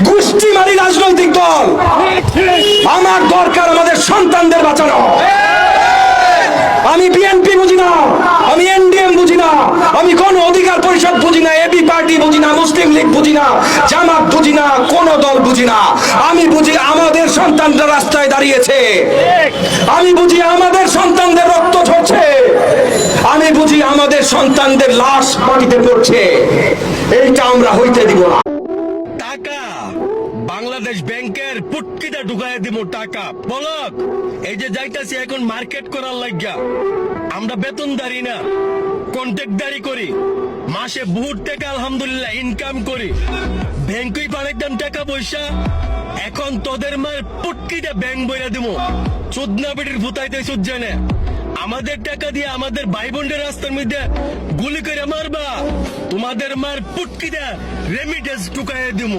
গোষ্ঠীমারি রাজনৈতিক দল। আমার দরকার আমাদের সন্তানদের বাঁচানো। আমি বিএনপি বুঝি না, আমি এনডিএম বুঝি না, আমি কোন অধিকার পরিষদ বুঝি না, এবি পার্টি বুঝি না, মুসলিম লীগ বুঝি না, জামাত বুঝি না, কোন দল বুঝি না। আমি বুঝি আমাদের সন্তানরা রাস্তায় দাঁড়িয়েছে, আমি বুঝি আমাদের সন্তানদের রক্ত ঝরছে, আমি বুঝি আমাদের সন্তানদের লাশ মাটিতে পড়ছে। এইটা আমরা হইতে দিব না। টাকা বাংলাদেশ ব্যাংকের পুটকিতে ঢুকাই দিব টাকা বলক। এই যে যাইতাছি এখন মার্কেট করার লাগিয়া, আমরা বেতনদারি না, কন্ট্রাক্টদারি করি, মাসে বহুত টাকা আলহামদুলিল্লাহ ইনকাম করি, ব্যাংকই পাঠাইতাম টাকা পয়সা। এখন তোদের মার পুটকিতে ব্যাংক বইরা দিব, চোদনা বেটির ভুতাইতে সুদ জানে। আমাদের টাকা দিয়ে আমাদের ভাই বোনদের রাস্তার মধ্যে গুলি করে মারবা, তোমাদের মার পুটকিতে রেমিটেন্স টুকাই দিব।